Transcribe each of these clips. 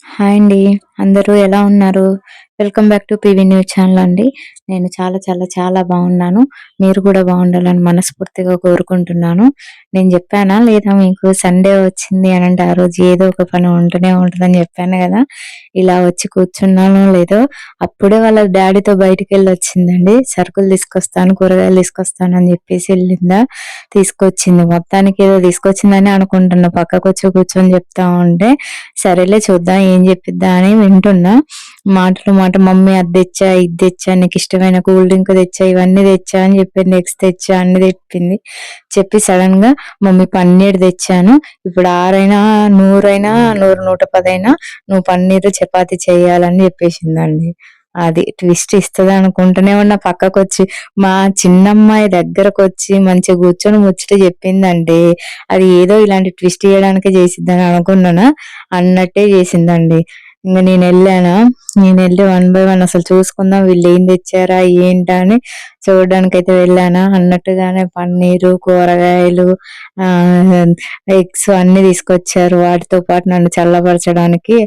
Hi అండి. అందరూ ఎలా ఉన్నారు? Welcome back to PV news channel అండి. నేను చాలా చాలా చాలా బాగున్నాను. మీరు కూడా బాగుండాలని మనస్ఫూర్తిగా కోరుకుంటున్నాను. నేను చెప్పానా లేదా మీకు సండే వచ్చింది అనంటే ఆ రోజు ఏదో ఒక పని ఉంటూనే ఉంటదని చెప్పాను గదా! ఇలా వచ్చి కూర్చున్నానో లేదో అప్పుడే వాళ్ళ డ్యాడీతో బయటికెళ్ళొచ్చిందండి. సరుకులు తీసుకొస్తాను, కూరగాయలు తీసుకొస్తాను అని చెప్పేసి ఎళ్ళిందా, తీసుకొచ్చింది. మొత్తానికి ఏదో తీసుకొచ్చిందని అనుకుంటున్నా. పక్కకొచ్చి కూర్చొని చెప్తా ఉంటే సరేలే చూద్దాం ఏం చెప్పిద్దా అని వింటున్నా. మాటలు మాట మమ్మీ అది తెచ్చా, ఇది తెచ్చా, నీకిష్టమైన కూల్ డ్రింక్ తెచ్చా, ఇవన్నీ తెచ్చా అని చెప్పింది. ఎగ్స్ తెచ్చా అన్ని చెప్పింది. చెప్పి సడెన్‌గా మమ్మీ పన్నీర్ తెచ్చాను. ఇప్పుడు 6 అయినా, 100 అయినా, 100, 110 అయినా నువ్వు పన్నీరు చపాతీ చేయాలని చెప్పేసిందండి. అది ట్విస్ట్ ఇస్తదనుకుంటూనే ఉన్నా పక్కకొచ్చి. మా చిన్నమ్మాయి దగ్గరకొచ్చి మంచిగా కూర్చొని ముచ్చట చెప్పిందంటే, అది ఏదో ఇలాంటి ట్విస్ట్ ఇయ్యడానికే చేసిద్దని అనుకున్నానా, అన్నట్టే చేసిందండి. ఇంగ నేనెళ్ళి వన్ బై వన్ అసలు చూసుకుందాం వీళ్ళేం తెచ్చారా, ఏంటా అని చూడడానికైతే వెళ్ళానా, అన్నట్టుగానే పన్నీరు, కూరగాయలు, ఆహ్, ఎగ్స్ అన్నీ తీసుకొచ్చారు. వాటితో పాటు నన్ను చల్లబరచడానికి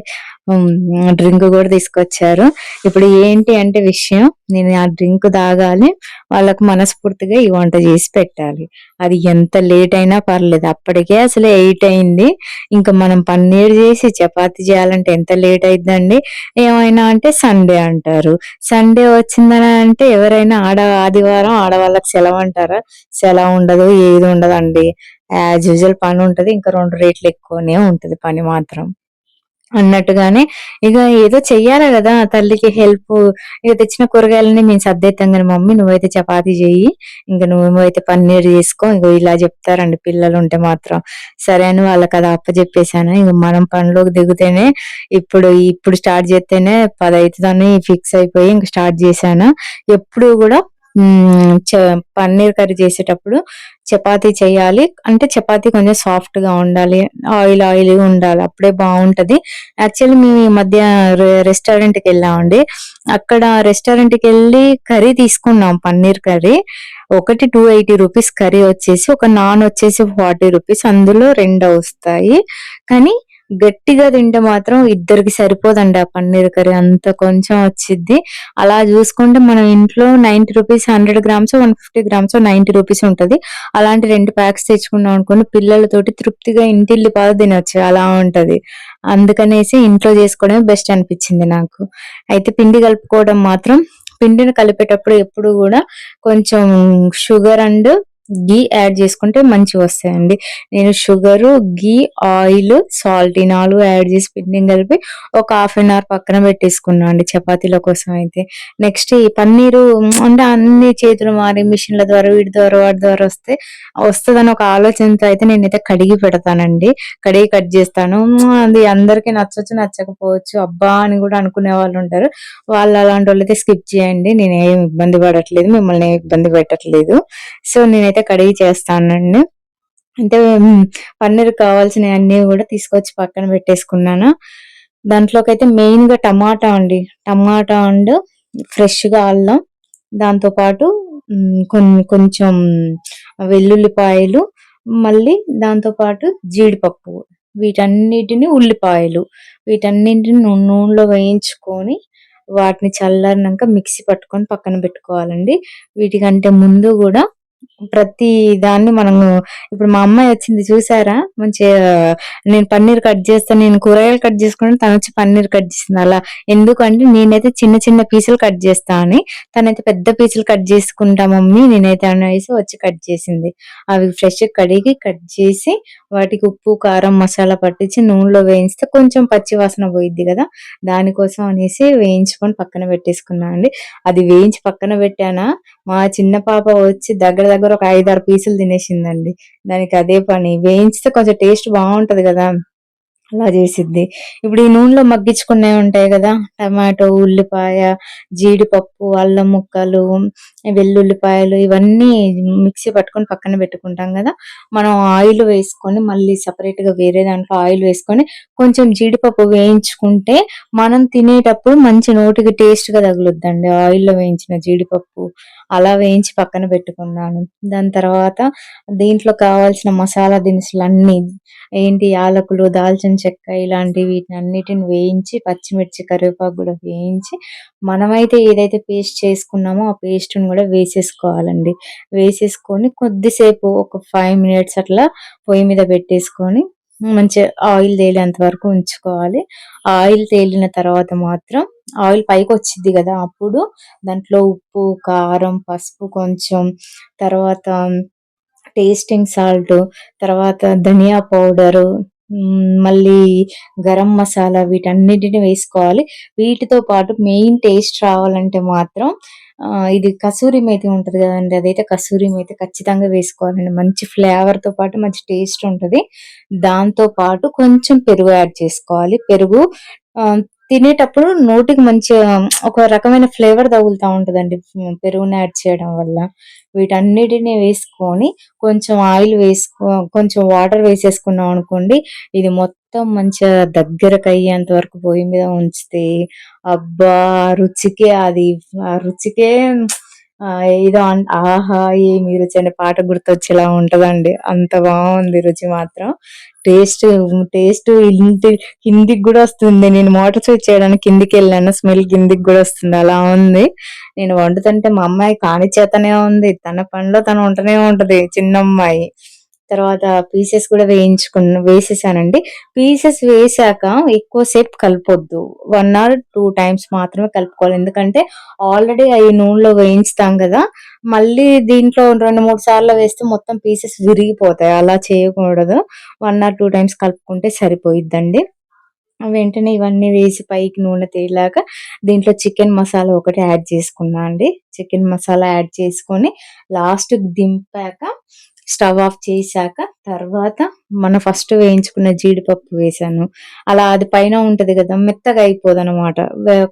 డ్రింక్ గూడా తీసుకొచ్చారు. ఇప్పుడు ఏంటి అంటే విషయం, నేను ఆ డ్రింక్ తాగాలి. వాళ్ళకి మనస్ఫూర్తిగా ఈ వంట చేసి పెట్టాలి. అది ఎంత లేట్ అయినా పర్లేదు. అప్పటికే అసలు 8 అయింది. ఇంక మనం పన్నీర్ చేసి చపాతీ చేయాలంటే ఎంత లేట్ అయిద్దండి. ఏమైనా అంటే సండే అంటారు. సండే వచ్చిందని అంటే ఎవరైనా ఆదివారం ఆడవాళ్ళకి సెలవంటారా? సెలవుండదు. ఏది ఉండదండి. యాజ్ యూజువల్ పనుంటది. ఇంకా 2 రెట్లు ఎక్కువనే ఉంటది పని మాత్రం. అన్నట్టుగానే ఇగ ఏదో చెయ్యాలి గదా! తల్లికి హెల్పు. ఇగ తెచ్చిన కూరగాయలన్నీ మేము సర్దేత్తాం గాని మమ్మీ నువ్వైతే చపాతీ చెయ్యి. ఇంక నువ్వైతే పన్నీర్ చేసుకో. ఇగో ఇలా చెప్తారండి పిల్లలుంటే మాత్రం. సరే అని వాళ్ళకది అప్పజెప్పేసాను. ఇగ మనం పనిలోకి దిగుతేనే ఇప్పుడు స్టార్ట్ జేత్తేనే 10 అయితదని ఫిక్స్ అయిపోయి ఇంక స్టార్ట్ జేశాను. ఎప్పుడు గూడా హ్మ్. పన్నీర్ కర్రీ చేసేటప్పుడు చపాతీ చేయాలి. అంటే చపాతీ కొంచెం సాఫ్ట్‌గా ఉండాలి. ఆయిలీగా ఉండాలి. అప్పుడే బావుంటది. యాక్చువల్లీ మేము ఈ మధ్య రెస్టారెంట్‌కెళ్ళామండి. అక్కడ రెస్టారెంట్‌కెళ్ళి కర్రీ తీసుకున్నాం పన్నీర్ కర్రీ. ఒకటి రూ. 280 కర్రీ వచ్చేసి, ఒక నాన్ వచ్చేసి రూ. 40 అందులో 2 ఒస్తాయి. కానీ గట్టిగా తింటే మాత్రం ఇద్దరికి సరిపోదండి ఆ పన్నీర్ కర్రీ. అంత కొంచెం వచ్చిద్ది. అలా జూసుకుంటే మనం ఇంట్లో రూ. 90 100 గ్రామ్సో, 150 గ్రామ్సో రూ. 90 ఉంటది. అలాంటి 2 ప్యాక్స్ తెచ్చుకున్నాం అనుకోండి పిల్లలతోటి తృప్తిగా ఇంటిల్లిపాది తినొచ్చు. అలా ఉంటది. అందుకనేసి ఇంట్లో చేసుకోవడమే బెస్ట్ అనిపిచ్చింది నాకు. అయితే పిండి కలుపుకోవడం మాత్రం పిండిని కలిపేటప్పుడు ఎప్పుడు గూడా కొంచెం షుగర్ అండ్ ఘీ యాడ్ చేసుకుంటే మంచిగొస్తాయండి. నేను షుగరు, ఘీ, ఆయిలు, సాల్ట్ ఈ 4 యాడ్ చేసి పిండిని కలిపి ఒక హాఫ్ అన్ అవర్ పక్కన పెట్టేసుకున్నా అండి చపాతీల కోసం అయితే. నెక్స్ట్ ఈ పన్నీరు అంటే అన్ని చేతులు మారి మిషన్‌ల ద్వారా వీటి ద్వారా వాటి ద్వారా వస్తదని ఒక ఆలోచనతో అయితే నేనైతే కడిగి పెడతానండి. కడిగి కట్ జేస్తాను. అది అందరికి నచ్చొచ్చు, నచ్చకపోవచ్చు. అబ్బా! అని గూడా అనుకునే వాళ్ళుంటారు. వాళ్ళు అలాంటోళ్ళైతే స్కిప్ చేయండి. నేనేమి ఇబ్బంది పడట్లేదు. మిమ్మల్ని ఏమి ఇబ్బంది పెట్టట్లేదు. సో, నేనైతే కడిగి చేస్తానండి. అంటే పన్నీర్‌కి కావాల్సినయన్నీ గూడా తీసుకొచ్చి పక్కన పెట్టేసుకున్నాను. దాంట్లోకైతే మెయిన్‌గా టమాటా అండి. టమాటా అండ్ ఫ్రెష్‌గా అల్లం, దాంతో పాటు కొంచెం వెల్లుల్లిపాయలు, మళ్ళీ దాంతో పాటు జీడిపప్పు, ఉల్లిపాయలు వీటన్నిటిని నూనెలో వేయించుకొని, వాటిని చల్లారినంక మిక్సీ పట్టుకొని పక్కన పెట్టుకోవాలండి. వీటికంటే ముందు గూడా ప్రతి దాన్ని మనము ఇప్పుడు మా అమ్మాయి వచ్చింది చూసారా? మంచిగా నేను పన్నీర్ కట్ చేస్తా, నేను కూరగాయలు కట్ చేసుకుంటే తనొచ్చి పన్నీర్ కట్ చేసింది. అలా ఎందుకంటే నేనైతే చిన్న చిన్న పీసులు కట్ చేస్తా అని, తనైతే పెద్ద పీసులు కట్ చేసుకుంటా మమ్మీ నేనైతే అనేసి వచ్చి కట్ చేసింది. అవి ఫ్రెష్‌గా కడిగి కట్ చేసి వాటికి ఉప్పు, కారం, మసాలా పట్టించి నూనెలో వేయిస్తే కొంచెం పచ్చి వాసన పోయిద్ది గదా! దానికోసం అనేసి వేయించుకొని పక్కన పెట్టేసుకున్నా అండి. అది వేయించి పక్కన పెట్టానా, మా చిన్న పాప వచ్చి దగ్గర దగ్గర ఒక 5, 6 పీసులు తినేసిందండి. దానికి అదే పని. వేయించితే కొంచెం టేస్ట్ బావుంటది గదా! అలా జేసిద్ది. ఇప్పుడు ఈ నూనెలో మగ్గించుకున్నయి ఉంటాయి గదా! టమాటో, ఉల్లిపాయ, జీడిపప్పు, అల్లం ముక్కలు, వెల్లుల్లిపాయలు ఇవన్నీ మిక్సీ పట్టుకొని పక్కన పెట్టుకుంటాం గదా! మనం ఆయిల్ వేసుకొని మళ్ళీ సెపరేట్‌గా వేరే దాంట్లో ఆయిల్ వేసుకొని కొంచెం జీడిపప్పు వేయించుకుంటే మనం తినేటప్పుడు మంచి నోటికి టేస్ట్‌గా తగులుద్దండి. ఆయిల్‌లో వేయించిన జీడిపప్పు. అలా వేయించి పక్కన పెట్టుకున్నాను. దాని తర్వాత దీంట్లో కావాల్సిన మసాలా దినుసులన్నీ ఏంటి యాలకులు, దాల్చిన చెక్క ఇలాంటివి వీటినన్నిటిని వేయించి, పచ్చిమిర్చి, కరివేపాకు గూడా వేయించి, మనమైతే ఏదైతే పేస్ట్ చేసుకున్నామో ఆ పేస్ట్‌ని గూడా వేసేసుకోవాలండి. వేసేసుకొని కొద్దిసేపు ఒక 5 మినిట్స్ అట్లా పొయ్యి మీద పెట్టేసుకొని మంచిగా ఆయిల్ తేలేంత వరకు ఉంచుకోవాలి. ఆయిల్ తేలిన తర్వాత మాత్రం ఆయిల్ పైకొచ్చిద్ది గదా! అప్పుడు దాంట్లో ఉప్పు, కారం, పసుపు కొంచెం, తర్వాత టేస్టింగ్ సాల్ట్, తర్వాత ధనియా పౌడరు, మళ్ళీ గరం మసాలా వీటన్నిటిని వేసుకోవాలి. వీటితో పాటు మెయిన్ టేస్ట్ రావాలంటే మాత్రం ఇది కసూరి మేతి ఉంటది గదండీ! అదైతే కసూరి మేతి ఖచ్చితంగా వేసుకోవాలండి. మంచి ఫ్లేవర్‌తో పాటు మంచి టేస్ట్ ఉంటది. దాంతో పాటు కొంచెం పెరుగు యాడ్ చేసుకోవాలి. పెరుగు ఆహ్, తినేటప్పుడు నోటికి మంచిగా ఒక రకమైన ఫ్లేవర్ తగులుతా ఉంటదండి. పెరుగుని యాడ్ చేయడం వల్ల. వీటన్నిటిని వేసుకొని కొంచెం ఆయిల్ కొంచెం వాటర్ వేసేసుకున్నామనుకోండి, ఇది మొత్తం మంచిగా దగ్గరకయ్యేంత వరకు పొయ్యి మీద ఉంచితే, అబ్బా! ఆ రుచికే ఏదో ఆహా! ఏమి రుచి అనే పాట గుర్తొచ్చేలా ఉంటదండి. అంత బావుంది రుచి మాత్రం. టేస్ట్ టేస్ట్ కిందికి గూడా వస్తుంది. నేను మోటార్ స్విచ్ చేయడానికి కిందికెళ్ళాను. స్మెల్ కిందికి గూడా వస్తుంది. అలా ఉంది. నేను వండుతుంటే మా అమ్మాయి కానిచ్చేతనే ఉంది. తన పనిలో తను వంటనే ఉంటది చిన్నమ్మాయి. తర్వాత పీసెస్ కూడా వేసేసానండి. పీసెస్ వేశాక ఎక్కువ సేపు కలపొద్దు. 1 ఆర్ 2 టైమ్స్ మాత్రమే కలుపుకోవాలి. ఎందుకంటే ఆల్రెడీ అయి నూనెలో వేయించుతాం గదా! మళ్ళీ దీంట్లో 2, 3 సార్లు వేస్తే మొత్తం పీసెస్ విరిగిపోతాయి. అలా చేయకూడదు. 1 ఆర్ 2 టైమ్స్ కలుపుకుంటే సరిపోయిద్దండి. వెంటనే ఇవన్నీ వేసి పైకి నూనె తేలాక దీంట్లో చికెన్ మసాలా ఒకటి యాడ్ చేసుకున్నా అండి. చికెన్ మసాలా యాడ్ చేసుకొని లాస్ట్‌కి దింపాక స్టవ్ ఆఫ్ చేశాక తర్వాత మనం ఫస్ట్ వేయించుకున్న జీడిపప్పు వేశాను. అలా అది పైన ఉంటది గదా! మెత్తగా అయిపోదనమాట.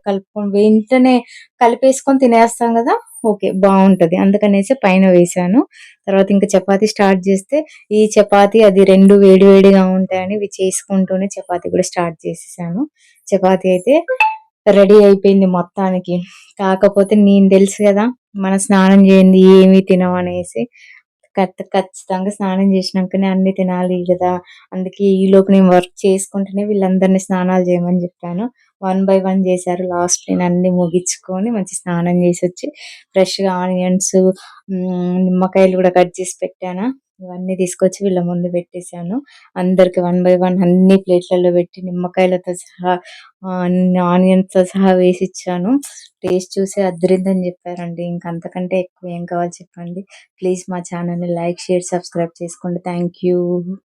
కలుపుకొని వెంటనే కలిపేసుకొని తినేస్తాం గదా! ఓకే. బావుంటది. అందుకనేసి పైన వేశాను. తర్వాత ఇంక చపాతీ స్టార్ట్ జేస్తే ఈ చపాతీ అది 2 వేడి వేడిగా ఉంటాయని ఇవి చేసుకుంటూనే చపాతీ గూడా స్టార్ట్ చేసేసాను. చపాతీ అయితే రెడీ అయిపోయింది మొత్తానికి. కాకపోతే నేను తెలుసు గదా! మనం స్నానం జేయంది ఏమి తినమనేసి. ఖచ్చితంగా స్నానం జేసినంకనే అన్నీ తినాలి గదా! అందుకే ఈలోపు నేను వర్క్ చేసుకుంటూనే వీళ్ళందరిని స్నానాలు జేయమని జెప్పాను. వన్ బై వన్ జేశారు. లాస్ట్ నేను అన్నీ ముగించుకొని మంచి స్నానం జేసొచ్చి ఫ్రెష్‌గా ఆనియన్స్, నిమ్మకాయలు గూడా కట్ జేసి పెట్టానా, ఇవన్నీ తీసుకొచ్చి వీళ్ళ ముందు పెట్టేసాను. అందరికి వన్ బై వన్ అన్ని ప్లేట్‌లలో పెట్టి నిమ్మకాయలతో సహా ఆనియన్స్‌తో సహా వేసిచ్చాను. టేస్ట్ చూసి అద్దిరిద్దని జెప్పారండి. ఇంక అంతకంటే ఎక్కువ ఏం కావాలి చెప్పండి. ప్లీజ్ మా ఛానల్‌ని లైక్, షేర్, సబ్స్క్రైబ్ చేసుకోండి. Thank you.